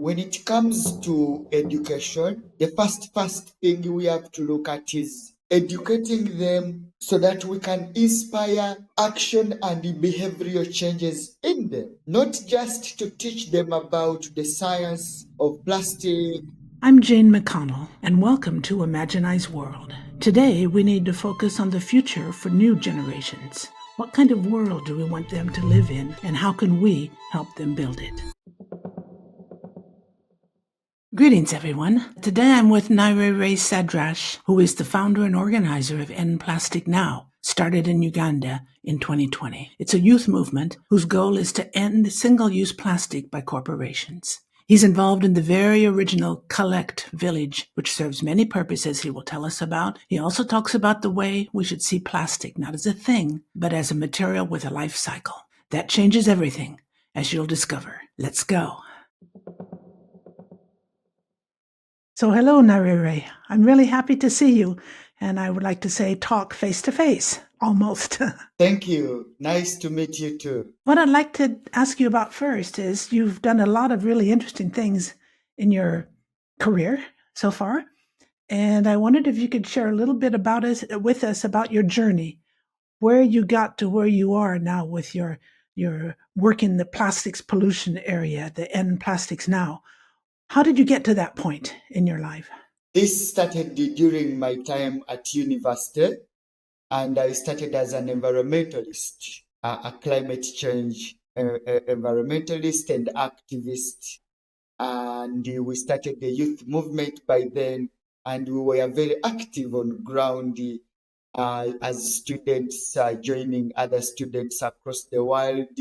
when it comes to education, the first thing we have to look at is educating them so that we can inspire action and behavioral changes in them, not just to teach them about the science of plastic. I'm Jane McConnell, and welcome to Imaginize World. Today, we need to focus on the future for new generations. What kind of world do we want them to live in, and how can we help them build it? Greetings, everyone. Today I'm with Nirere Sadrach, who is the founder and organizer of End Plastic Now, started in Uganda in 2020. It's a youth movement whose goal is to end single-use plastic by corporations. He's involved in the very original Kollekt Village, which serves many purposes he will tell us about. He also talks about the way we should see plastic not as a thing, but as a material with a life cycle. That changes everything, as you'll discover. Let's go. So hello, Nirere. I'm really happy to see you, and I would like to say talk face to face, almost. Thank you. Nice to meet you too. What I'd like to ask you about first is you've done a lot of really interesting things in your career so far, and I wondered if you could share a little bit with us about your journey, where you got to where you are now with your work in the plastics pollution area, the End Plastics Now. How did you get to that point in your life? This started during my time at university, and I started as an environmentalist, a climate change environmentalist and activist. And we started the youth movement by then, and we were very active on ground as students joining other students across the world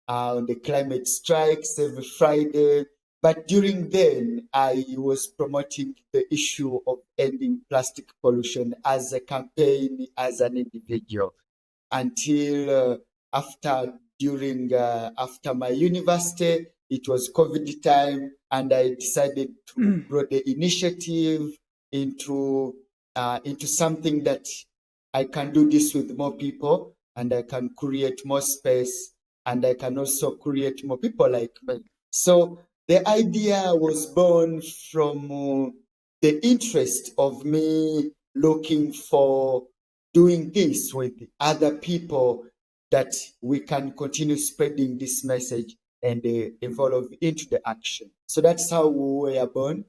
on the climate strikes every Friday. But during then, I was promoting the issue of ending plastic pollution as a campaign, as an individual, until after my university, it was COVID time, and I decided to grow the initiative into something that I can do this with more people, and I can create more space, and I can also create more people like me. So the idea was born from the interest of me looking for doing this with other people, that we can continue spreading this message and evolve into the action. So that's how we were born,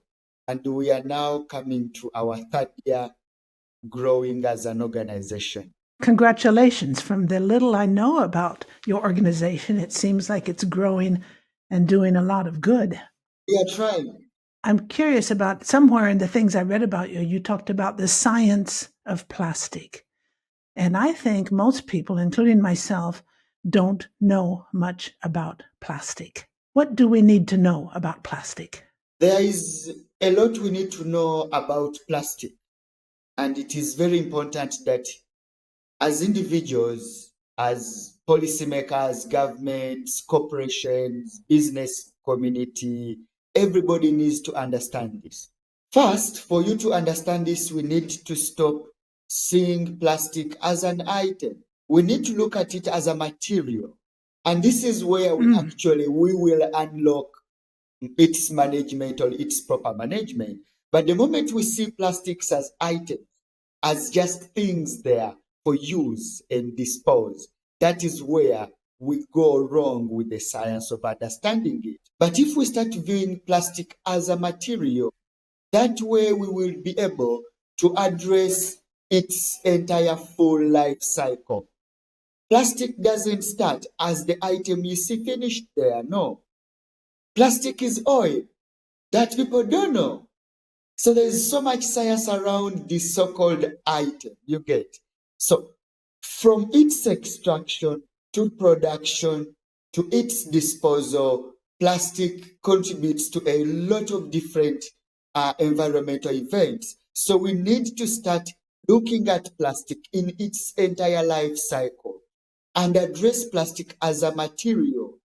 and we are now coming to our third year growing as an organization. Congratulations. From the little I know about your organization, it seems like it's growing and doing a lot of good. We are trying. I'm curious about, somewhere in the things I read about you, you talked about the science of plastic. And I think most people, including myself, don't know much about plastic. What do we need to know about plastic? There is a lot we need to know about plastic. And it is very important that as individuals, as policymakers, governments, corporations, business community, everybody needs to understand this. First, for you to understand this, we need to stop seeing plastic as an item. We need to look at it as a material. And this is where we will unlock its management or its proper management. But the moment we see plastics as items, as just things there for use and dispose, that is where we go wrong with the science of understanding it. But if we start viewing plastic as a material, that way we will be able to address its entire full life cycle. Plastic doesn't start as the item you see finished there, no. Plastic is oil that people don't know. So there's so much science around this so-called item, you get. So from its extraction to production to its disposal, plastic contributes to a lot of different environmental events. So we need to start looking at plastic in its entire life cycle and address plastic as a material.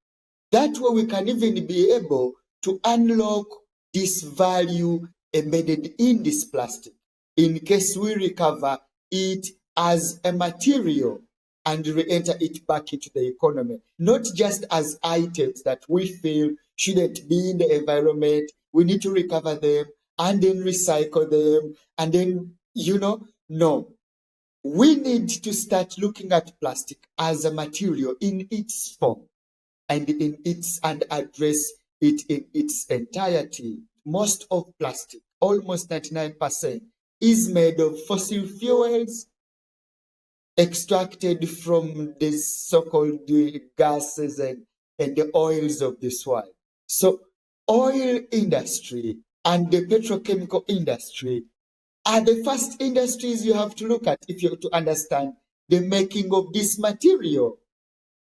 That way we can even be able to unlock this value embedded in this plastic in case we recover it as a material and re-enter it back into the economy, not just as items that we feel shouldn't be in the environment. We need to recover them and then recycle them. And then, no. We need to start looking at plastic as a material in its form and address it in its entirety. Most of plastic, almost 99%, is made of fossil fuels extracted from the so-called gases and the oils of this world. So oil industry and the petrochemical industry are the first industries you have to look at if you're to understand the making of this material.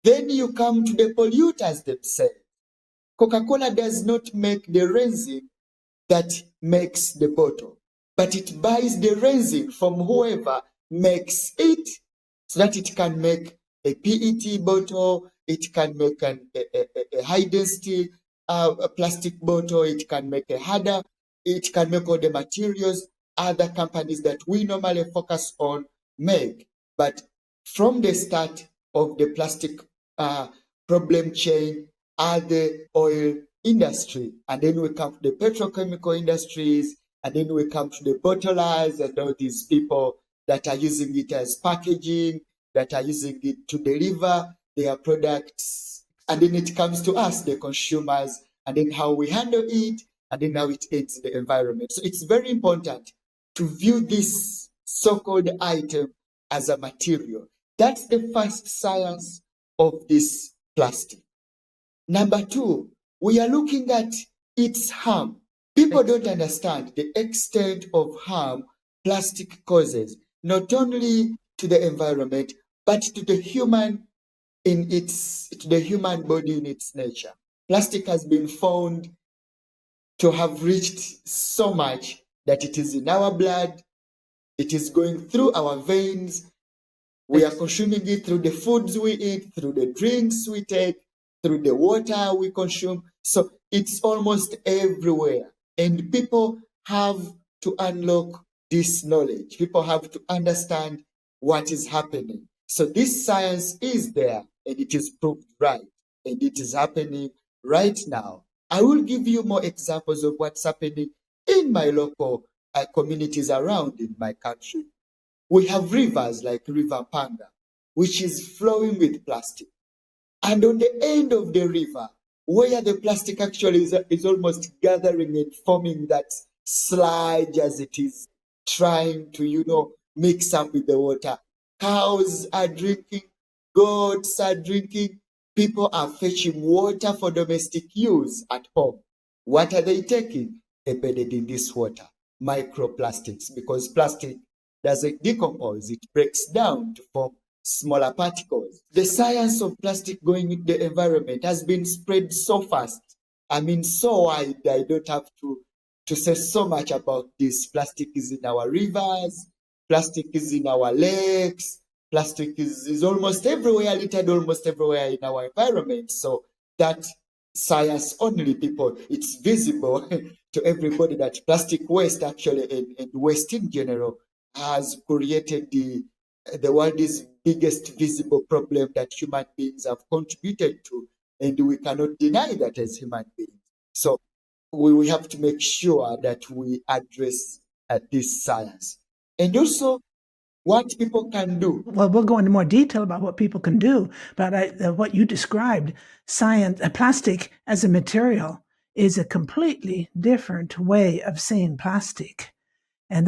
Then you come to the polluters themselves. Coca-Cola does not make the resin that makes the bottle, but it buys the resin from whoever makes it so that it can make a PET bottle, it can make a high density plastic bottle, it can make a harder, it can make all the materials other companies that we normally focus on make. But from the start of the plastic problem chain are the oil industry, and then we come to the petrochemical industries, and then we come to the bottlers and all these people that are using it as packaging, that are using it to deliver their products. And then it comes to us, the consumers, and then how we handle it, and then how it aids the environment. So it's very important to view this so-called item as a material. That's the first science of this plastic. Number two, we are looking at its harm. People don't understand the extent of harm plastic causes, not only to the environment, but to the human body in its nature. Plastic has been found to have reached so much that it is in our blood, it is going through our veins, we are consuming it through the foods we eat, through the drinks we take, through the water we consume. So it's almost everywhere. And people have to unlock this knowledge. People have to understand what is happening. So this science is there and it is proved right. And it is happening right now. I will give you more examples of what's happening in my local communities around in my country. We have rivers like River Panga, which is flowing with plastic. And on the end of the river, where the plastic actually is almost gathering and forming that sludge as it is trying to, mix up with the water. Cows are drinking, goats are drinking, people are fetching water for domestic use at home. What are they taking? Embedded in this water, microplastics, because plastic doesn't decompose, it breaks down to form smaller particles. The science of plastic going into the environment has been spread so fast. So wide, I don't have to say so much about this. Plastic is in our rivers, plastic is in our lakes, plastic is almost everywhere, littered almost everywhere in our environment. So that science only, people, it's visible to everybody that plastic waste actually and waste in general has created the world's biggest visible problem that human beings have contributed to, and we cannot deny that as human beings. So we have to make sure that we address this science. And also what people can do. Well, we'll go into more detail about what people can do, but what you described, plastic as a material, is a completely different way of seeing plastic. And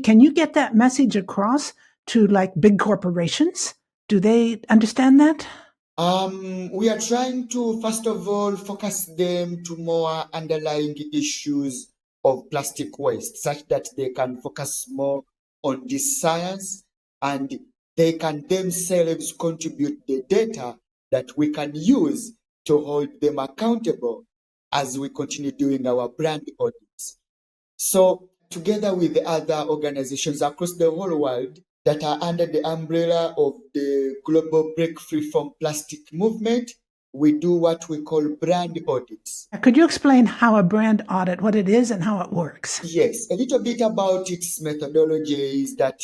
can you get that message across to like big corporations? Do they understand that? We are trying to, first of all, focus them to more underlying issues of plastic waste, such that they can focus more on this science and they can themselves contribute the data that we can use to hold them accountable as we continue doing our brand audits. So together with the other organizations across the whole world that are under the umbrella of the Global Break Free from Plastic movement, we do what we call brand audits. Could you explain how a brand audit, what it is and how it works? Yes, a little bit about its methodology is that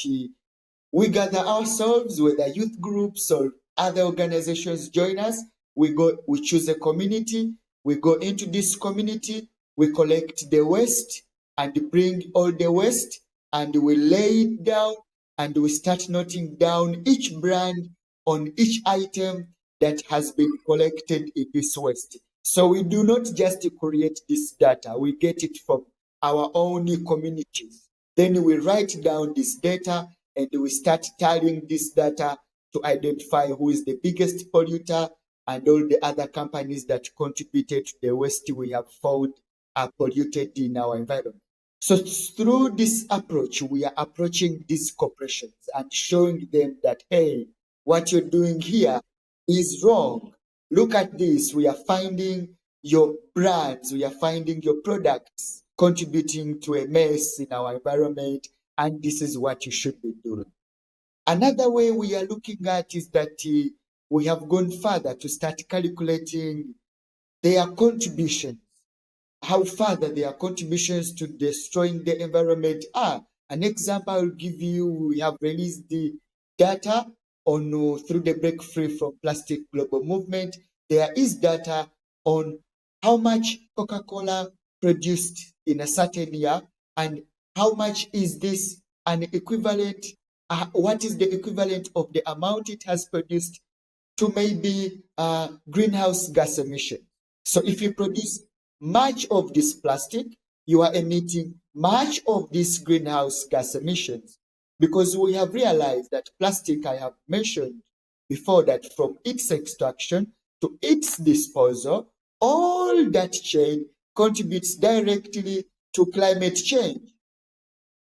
we gather ourselves, whether youth groups or other organizations join us, we choose a community, We go into this community, we collect the waste and bring all the waste and we lay it down and we start noting down each brand on each item that has been collected in this waste. So we do not just create this data, we get it from our own communities. Then we write down this data and we start tallying this data to identify who is the biggest polluter and all the other companies that contributed to the waste we have found are polluted in our environment. So through this approach, we are approaching these corporations and showing them that, hey, what you're doing here is wrong. Look at this. We are finding your brands, we are finding your products contributing to a mess in our environment, and this is what you should be doing. Another way we are looking at is that we have gone further to start calculating their contributions, how far that their contributions to destroying the environment are. An example I'll give you, we have released the data on through the Break Free from Plastic Global Movement. There is data on how much Coca-Cola produced in a certain year and how much is this an equivalent, what is the equivalent of the amount it has produced to maybe greenhouse gas emission. So if you produce much of this plastic, you are emitting much of these greenhouse gas emissions, because we have realized that plastic, I have mentioned before, that from its extraction to its disposal, all that chain contributes directly to climate change.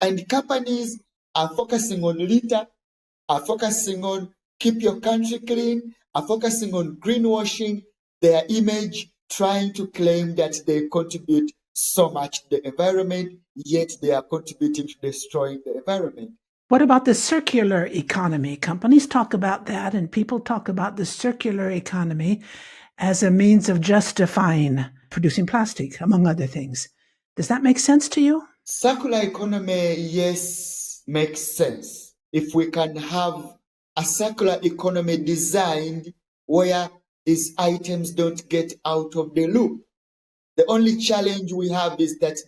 And companies are focusing on litter, are focusing on keep your country clean, are focusing on greenwashing their image, trying to claim that they contribute so much to the environment, yet they are contributing to destroying the environment. What about the circular economy? Companies talk about that, and people talk about the circular economy as a means of justifying producing plastic, among other things. Does that make sense to you? Circular economy, yes, makes sense. If we can have a circular economy designed where these items don't get out of the loop. The only challenge we have is that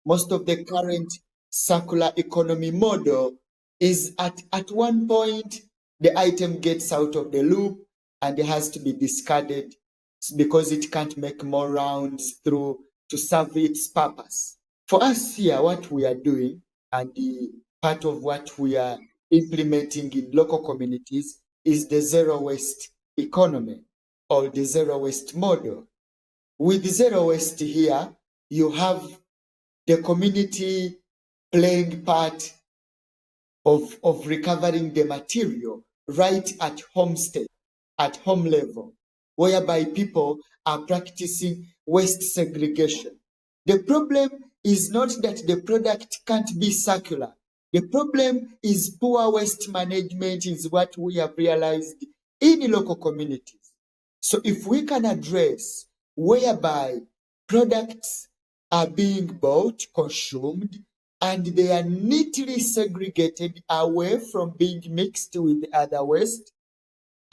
most of the current circular economy model is at one point, the item gets out of the loop and it has to be discarded because it can't make more rounds through to serve its purpose. For us here, what we are doing and the part of what we are implementing in local communities is the zero waste economy or the zero waste model. With zero waste here, you have the community playing part of recovering the material right at home state, at home level, whereby people are practicing waste segregation. The problem is not that the product can't be circular. The problem is poor waste management is what we have realized in local communities. So if we can address whereby products are being bought, consumed, and they are neatly segregated away from being mixed with other waste,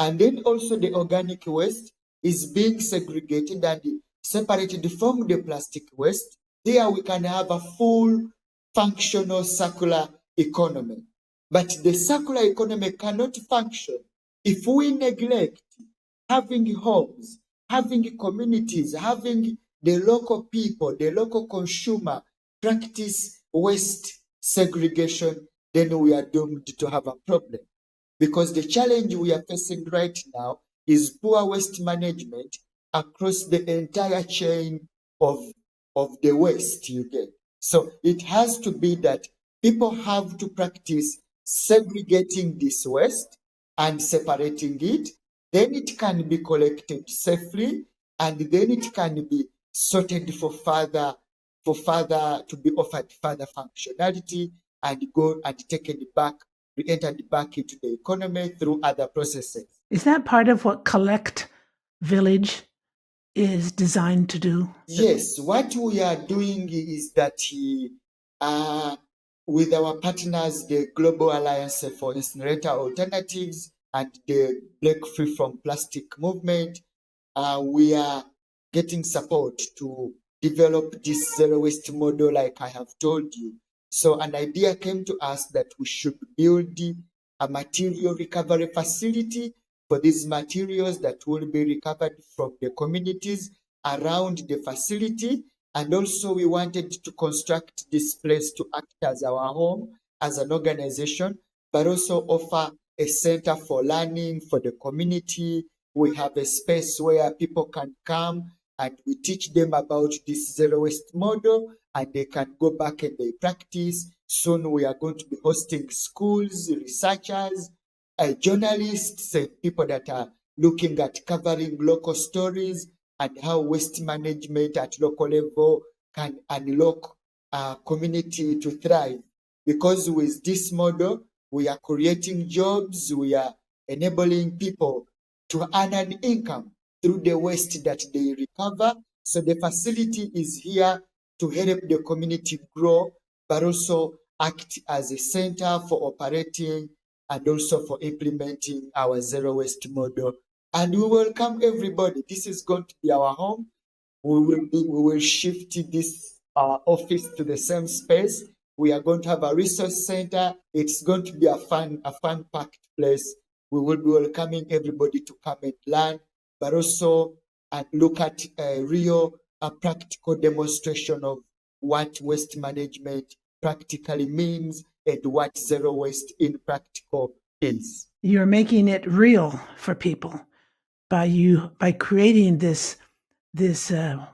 and then also the organic waste is being segregated and separated from the plastic waste, there we can have a full functional circular economy. But the circular economy cannot function if we neglect having homes, having communities, having the local people, the local consumer practice waste segregation. Then we are doomed to have a problem. Because the challenge we are facing right now is poor waste management across the entire chain of the waste you get. So it has to be that people have to practice segregating this waste and separating it. Then it can be collected safely, and then it can be sorted for further to be offered further functionality and go and taken back, re-entered back into the economy through other processes. Is that part of what Kollekt Village is designed to do? Yes, what we are doing is that with our partners, the Global Alliance for Incinerator Alternatives and the Break Free from Plastic Movement, we are getting support to develop this zero waste model, like I have told you. So an idea came to us that we should build a material recovery facility for these materials that will be recovered from the communities around the facility. And also we wanted to construct this place to act as our home as an organization, but also offer a center for learning for the community. We have a space where people can come and we teach them about this zero waste model, and they can go back and they practice. Soon we are going to be hosting schools, researchers, journalists, and people that are looking at covering local stories and how waste management at local level can unlock a community to thrive. Because with this model, we are creating jobs, we are enabling people to earn an income through the waste that they recover. So the facility is here to help the community grow, but also act as a center for operating and also for implementing our zero waste model. And we welcome everybody. This is going to be our home. We will shift this office to the same space. We are going to have a resource center. It's going to be a fun packed place. We will be welcoming everybody to come and learn, but also look at a real practical demonstration of what waste management practically means and what zero waste in practical is. You're making it real for people by creating this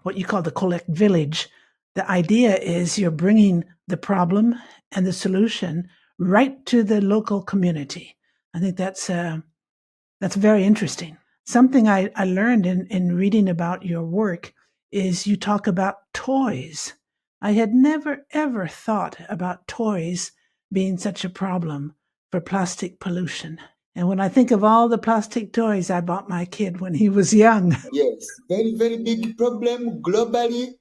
what you call the Kollekt Village. The idea is you're bringing the problem and the solution right to the local community. I think that's very interesting. Something I learned in reading about your work is you talk about toys. I had never ever thought about toys being such a problem for plastic pollution. And when I think of all the plastic toys I bought my kid when he was young. Yes, very, very big problem globally,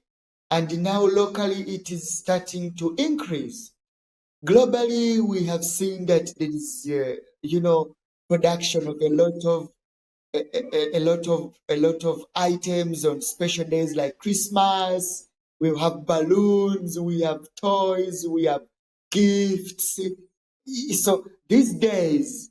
and now locally it is starting to increase. Globally, we have seen that there is, production of a lot of items on special days like Christmas. We have balloons, we have toys, we have gifts. So these days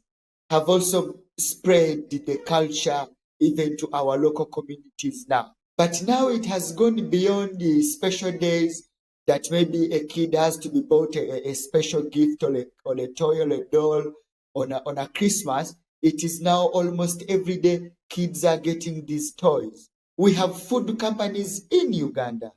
have also spread the culture even to our local communities now. But now it has gone beyond the special days that maybe a kid has to be bought a special gift or a toy or a doll on a Christmas. It is now almost every day kids are getting these toys. We have food companies in Uganda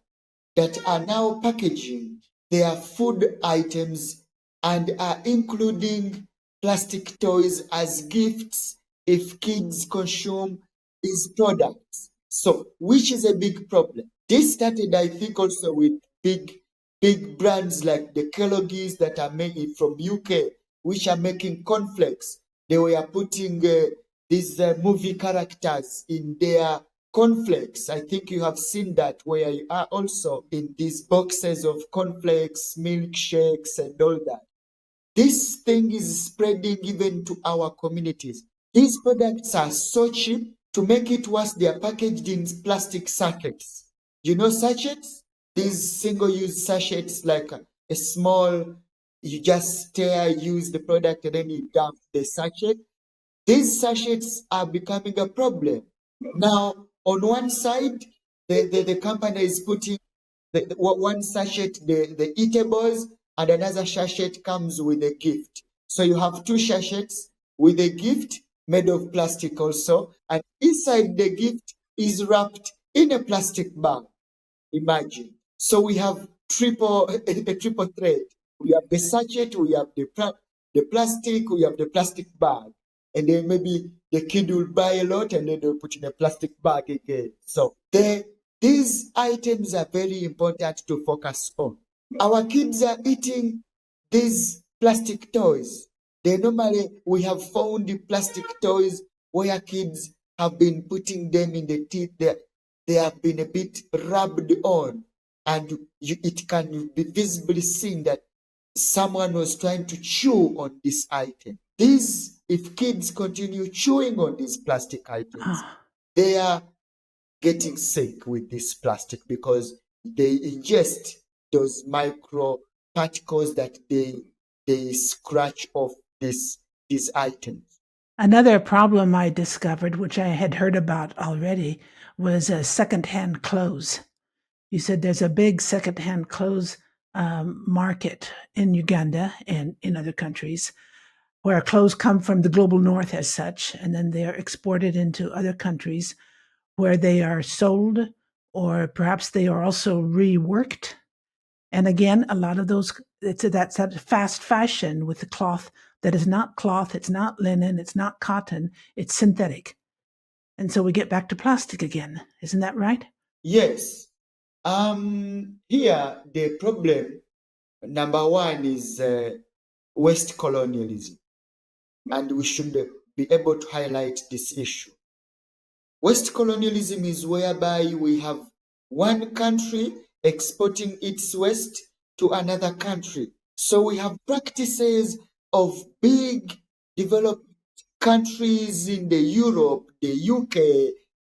that are now packaging their food items and are including plastic toys as gifts if kids consume these products. So, which is a big problem. This started, I think, also with big brands like the Kellogg's that are made from UK, which are making cornflakes. They were putting these movie characters in their cornflakes. I think you have seen that where you are also in these boxes of cornflakes, milkshakes, and all that. This thing is spreading even to our communities. These products are so cheap. To make it worse, they are packaged in plastic sachets. You know sachets? These single-use sachets, like a small, you just use the product and then you dump the sachet. These sachets are becoming a problem. Now, on one side, the company is putting one sachet, the eatables, and another sachet comes with a gift. So you have two sachets with a gift made of plastic also, and inside the gift is wrapped in a plastic bag. Imagine. So we have a triple threat. We have the sachet, we have the plastic, we have the plastic bag. And then maybe the kid will buy a lot and then they'll put in a plastic bag again. So these items are very important to focus on. Our kids are eating these plastic toys. We have found the plastic toys where kids have been putting them in the teeth. They have been a bit rubbed on, and it can be visibly seen that someone was trying to chew on this item. If kids continue chewing on these plastic items, they are getting sick with this plastic because they ingest those micro particles that they scratch off these items. Another problem I discovered, which I had heard about already, was secondhand clothes. You said there's a big secondhand clothes market in Uganda and in other countries where clothes come from the global north as such, and then they're exported into other countries where they are sold, or perhaps they are also reworked. And again, a lot of those, that's that fast fashion with the cloth that is not cloth, it's not linen, it's not cotton, it's synthetic. And so we get back to plastic again. Isn't that right? Yes. Here the problem number one is West colonialism, and we should be able to highlight this issue. West colonialism is whereby we have one country exporting its waste to another country. So we have practices of big developed countries in the Europe, the UK,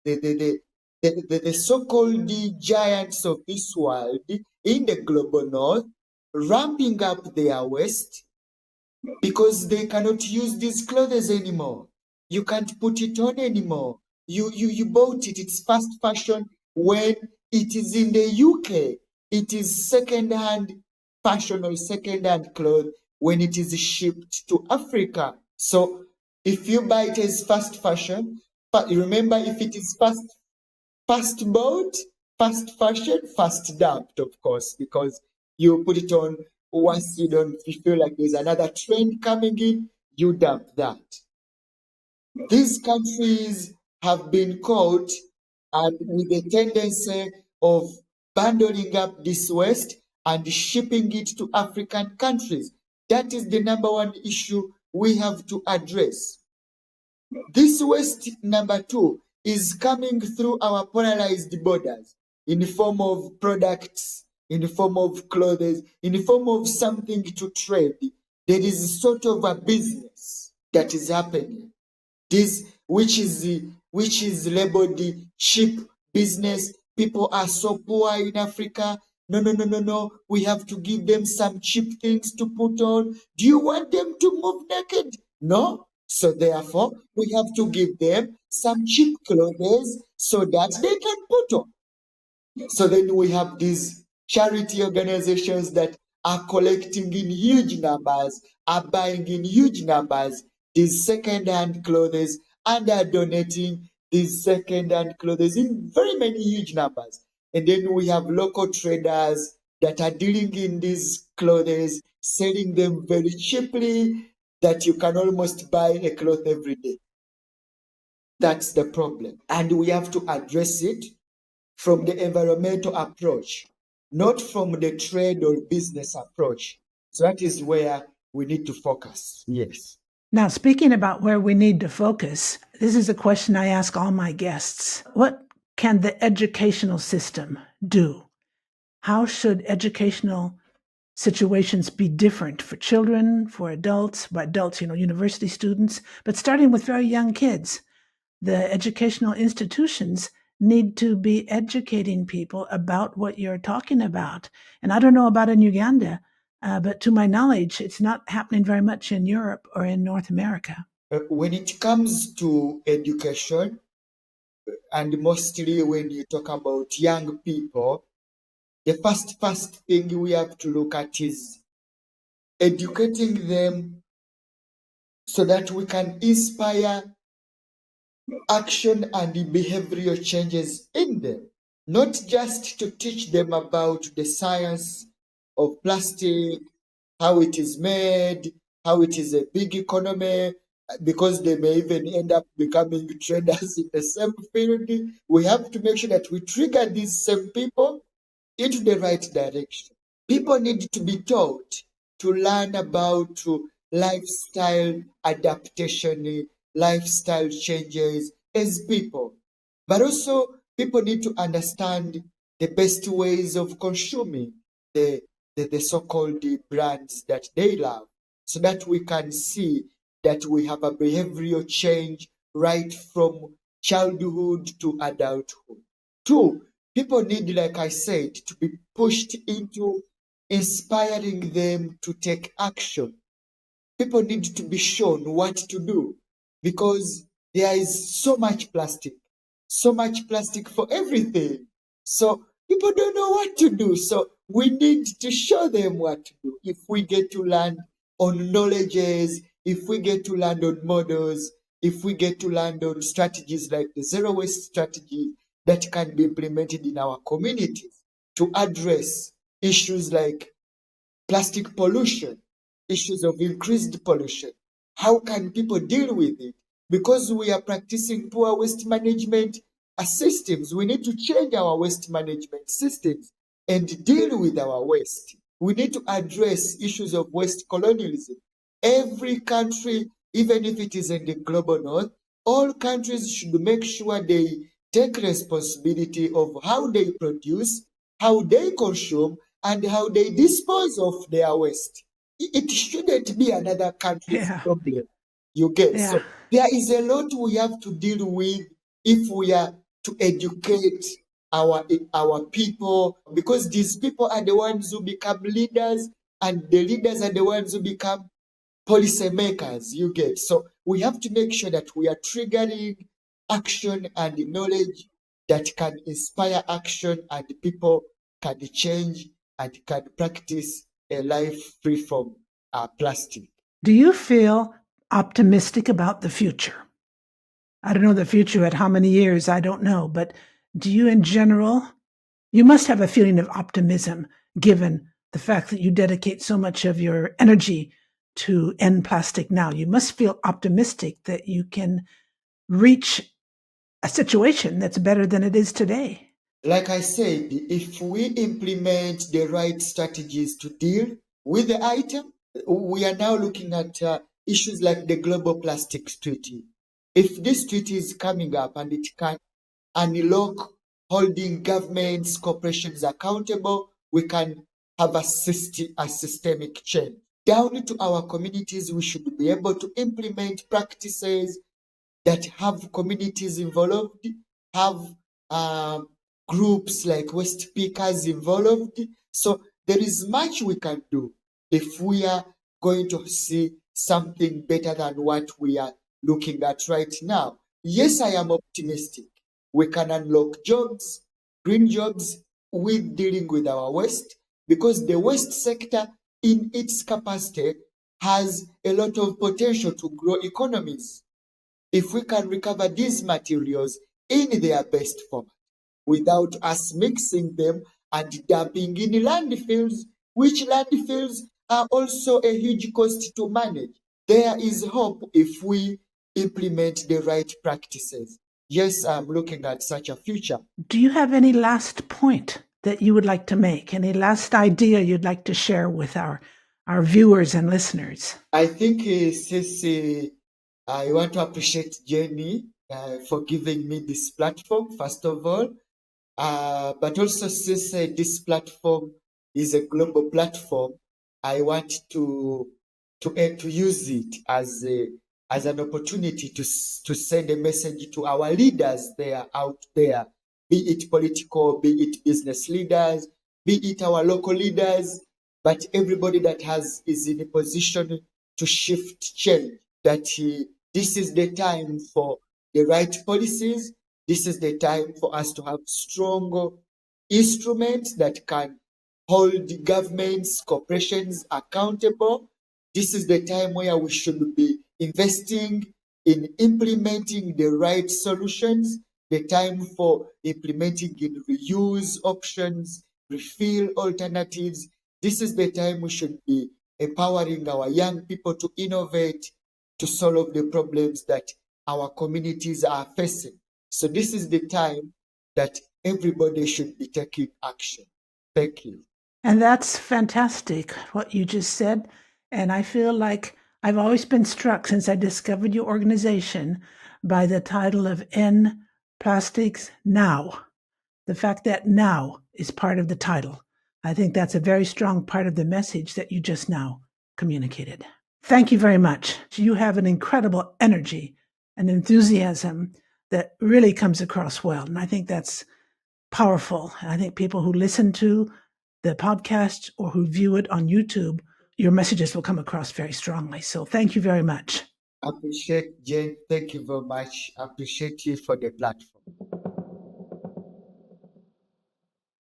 the so-called giants of this world in the global north, ramping up their waste because they cannot use these clothes anymore. You can't put it on anymore. You bought it. It's fast fashion when it is in the UK. It is second-hand fashion or second-hand clothes when it is shipped to Africa. So if you buy it as fast fashion, but remember, if it is fast bought, fast fashion, fast dumped, of course, because you put it on once you feel like there's another trend coming in, you dump that. These countries have been caught and with a tendency of bundling up this waste and shipping it to African countries. That is the number one issue we have to address. This waste, number two, is coming through our polarized borders in the form of products, in the form of clothes, in the form of something to trade. There is sort of a business that is happening. This, which is labeled the cheap business. People are so poor in Africa. No. We have to give them some cheap things to put on. Do you want them to move naked? No. So therefore, we have to give them some cheap clothes so that they can put on. So then we have these charity organizations that are collecting in huge numbers, are buying in huge numbers these second-hand clothes, and are donating these second-hand clothes in very many huge numbers. And then we have local traders that are dealing in these clothes, selling them very cheaply, that you can almost buy a cloth every day. That's the problem. And we have to address it from the environmental approach, not from the trade or business approach. So that is where we need to focus. Yes. Now, speaking about where we need to focus, this is a question I ask all my guests. What can the educational system do? How should educational situations be different for children, for adults, university students, but starting with very young kids? The educational institutions need to be educating people about what you're talking about. And I don't know about in Uganda, but to my knowledge, it's not happening very much in Europe or in North America. When it comes to education, and mostly when you talk about young people, the first thing we have to look at is educating them so that we can inspire action and behavioral changes in them, not just to teach them about the science of plastic, how it is made, how it is a big economy, because they may even end up becoming traders in the same field. We have to make sure that we trigger these same people into the right direction. People need to be taught to learn about lifestyle adaptation, lifestyle changes as people. But also, people need to understand the best ways of consuming the so-called brands that they love, so that we can see that we have a behavioral change right from childhood to adulthood. Two, people need, like I said, to be pushed into inspiring them to take action. People need to be shown what to do because there is so much plastic for everything. So people don't know what to do. So we need to show them what to do. If we get to land on knowledges, if we get to land on models, if we get to land on strategies like the zero waste strategy that can be implemented in our communities to address issues like plastic pollution, issues of increased pollution. How can people deal with it? Because we are practicing poor waste management systems, we need to change our waste management systems and deal with our waste. We need to address issues of waste colonialism. Every country, even if it is in the global north, all countries should make sure they take responsibility of how they produce, how they consume, and how they dispose of their waste. It shouldn't be another country's Yeah. problem. You get? Yeah. So there is a lot we have to deal with if we are to educate our people, because these people are the ones who become leaders, and the leaders are the ones who become policymakers. You get? So we have to make sure that we are triggering action and knowledge that can inspire action, and people can change and can practice a life free from plastic. Do you feel optimistic about the future? I don't know the future at how many years, I don't know, but do you in general, you must have a feeling of optimism given the fact that you dedicate so much of your energy to end plastic now. You must feel optimistic that you can reach a situation that's better than it is today. Like I said, if we implement the right strategies to deal with the item, we are now looking at issues like the Global Plastics Treaty. If this treaty is coming up and it can unlock holding governments, corporations accountable, we can have a systemic change. Down to our communities, we should be able to implement practices that have communities involved, have groups like waste pickers involved. So there is much we can do if we are going to see something better than what we are looking at right now. Yes, I am optimistic. We can unlock jobs, green jobs, with dealing with our waste, because the waste sector in its capacity has a lot of potential to grow economies. If we can recover these materials in their best form without us mixing them and dumping in landfills, which landfills are also a huge cost to manage. There is hope if we implement the right practices. Yes, I'm looking at such a future. Do you have any last point that you would like to make? Any last idea you'd like to share with our viewers and listeners? I think, Ceci, I want to appreciate Jenny for giving me this platform, first of all. But also, since this platform is a global platform, I want to use it as an opportunity to send a message to our leaders there out there, be it political, be it business leaders, be it our local leaders, but everybody that is in a position to shift change. That this is the time for the right policies. This is the time for us to have strong instruments that can hold governments, corporations accountable. This is the time where we should be investing in implementing the right solutions, the time for implementing in reuse options, refill alternatives. This is the time we should be empowering our young people to innovate, to solve the problems that our communities are facing. So this is the time that everybody should be taking action. Thank you. And that's fantastic, what you just said. And I feel like I've always been struck since I discovered your organization by the title of End Plastics Now. The fact that now is part of the title. I think that's a very strong part of the message that you just now communicated. Thank you very much. You have an incredible energy and enthusiasm that really comes across well. And I think that's powerful. And I think people who listen to the podcast or who view it on YouTube, your messages will come across very strongly. So thank you very much. Appreciate Jane. Thank you very much. Appreciate you for the platform.